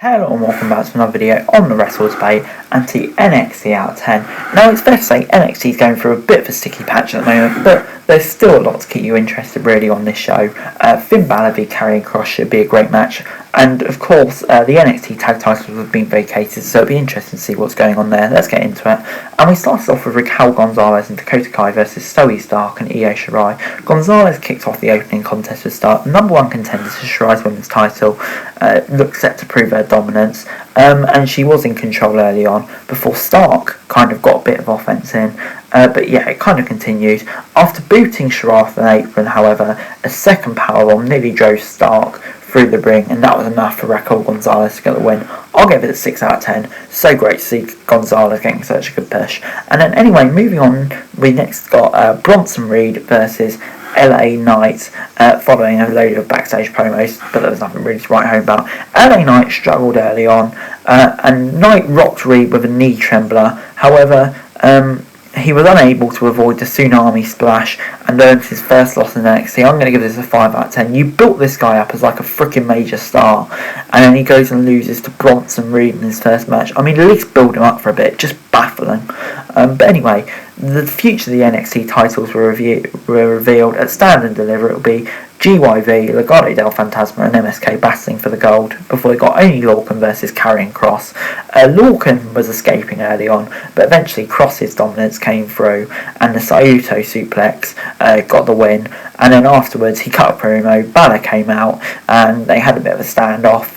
Hello and welcome back to another video on the Wrestle Debate and to NXT Out 10. Now it's fair to say NXT is going through a bit of a sticky patch at the moment, but there's still a lot to keep you interested really on this show. Finn Balor v Karrion Kross should be a great match, and of course the NXT tag titles have been vacated, so it'll be interesting to see what's going on there. Let's get into it. And we started off with Raquel Gonzalez and Dakota Kai versus Zoe Stark and Io Shirai. Gonzalez kicked off the opening contest with Stark, number one contender to Shirai's women's title, looked set to prove her dominance, and she was in control early on before Stark kind of got a bit of offense in. But yeah, it kind of continued. After booting Shirai off the apron, however, a second powerbomb nearly drove Stark through the ring, and that was enough for Raquel Gonzalez to get the win. I'll give it a 6 out of 10. So great to see Gonzalez getting such a good push. And then anyway, moving on, we next got Bronson Reed versus LA Knight, following a load of backstage promos, but there was nothing really to write home about. LA Knight struggled early on, and Knight rocked Reed with a knee trembler. However, he was unable to avoid the tsunami splash and earned his first loss in NXT. I'm going to give this a 5 out of 10. You built this guy up as like a freaking major star, and then he goes and loses to Bronson Reed in his first match. I mean, at least build him up for a bit, just baffling. But anyway, the future of the NXT titles were revealed at Stand and Deliver. It will be GYV, Legado del Fantasma and MSK battling for the gold before they got only Lorcan versus Karrion Kross. Lorcan was escaping early on, but eventually Kross's dominance came through and the Saito suplex got the win. And then afterwards he cut a promo, Balor came out and they had a bit of a standoff,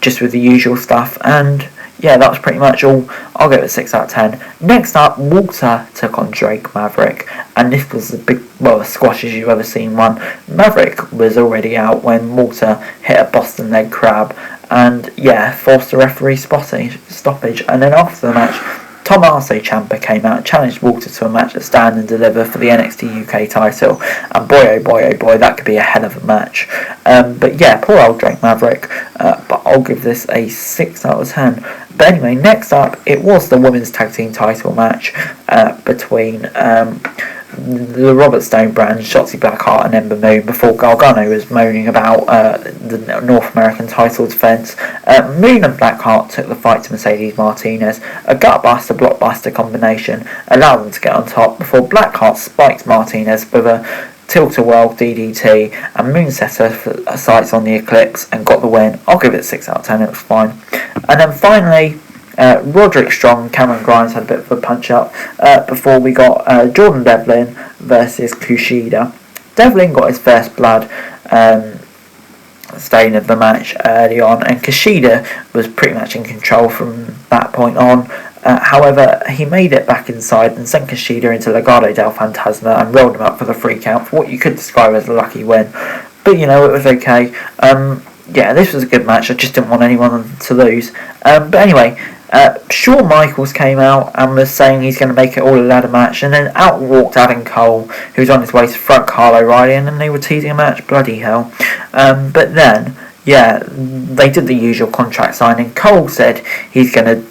just with the usual stuff, and yeah, that was pretty much all. I'll give it a 6 out of 10. Next up, Walter took on Drake Maverick, and this was the big, well, as squash as you've ever seen one. Maverick was already out when Walter hit a Boston leg crab, and yeah, forced a referee stoppage. And then after the match, Tommaso Ciampa came out and challenged Walter to a match at Stand and Deliver for the NXT UK title, and boy oh boy, that could be a hell of a match. But yeah, poor old Drake Maverick, but I'll give this a 6 out of 10. But anyway, next up, it was the women's tag team title match between the Robert Stone brand, Shotzi Blackheart and Ember Moon, before Gargano was moaning about the North American title defense. Moon and Blackheart took the fight to Mercedes Martinez. A gutbuster blockbuster combination allowed them to get on top before Blackheart spiked Martinez with a tilt-a-whirl DDT, and Moon set her sights on the Eclipse and got the win. I'll give it a 6 out of 10, it was fine. And then finally, Roderick Strong and Cameron Grimes had a bit of a punch-up before we got Jordan Devlin versus Kushida. Devlin got his first blood stain of the match early on, and Kushida was pretty much in control from that point on. However, he made it back inside and sent Kushida into Legado del Fantasma and rolled him up for the 3 count for what you could describe as a lucky win. But you know, it was okay. Yeah, this was a good match. I just didn't want anyone to lose. But anyway, Shawn Michaels came out and was saying he's going to make it all a ladder match, and then out walked Adam Cole, who was on his way to front Kyle O'Reilly, and then they were teasing a match. Bloody hell. But then, yeah, they did the usual contract signing. Cole said he's going to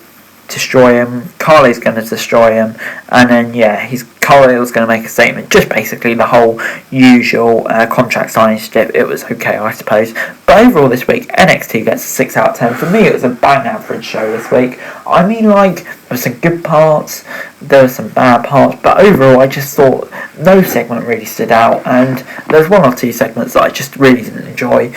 destroy him, Carly's going to destroy him, and then yeah, Carly's going to make a statement. Just basically the whole usual contract signing strip. It was okay, I suppose. But overall this week, NXT gets a 6 out of 10. For me, it was a bang average show this week. I mean, like, there were some good parts, there were some bad parts, but overall I just thought no segment really stood out, and there's 1 or 2 segments that I just really didn't enjoy.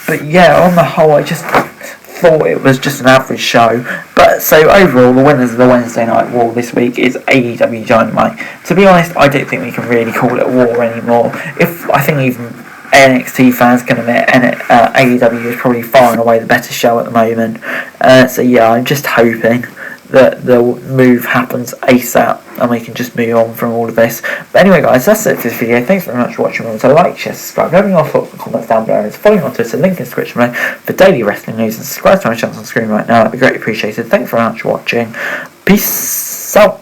But yeah, on the whole, I just thought it was just an average show. But so overall, the winners of the Wednesday Night War this week is AEW Dynamite. To be honest, I don't think we can really call it a war anymore. I think even NXT fans can admit AEW is probably far and away the better show at the moment. So yeah, I'm just hoping that the move happens ASAP and we can just move on from all of this. But anyway guys, that's it for this video. Thanks very much for watching. Remember to like, share, subscribe, let me know your thoughts and comments down below, and follow me on Twitter, link in the description below for daily wrestling news, and subscribe to my channel on screen right now. That'd be greatly appreciated. Thanks very much for watching. Peace out.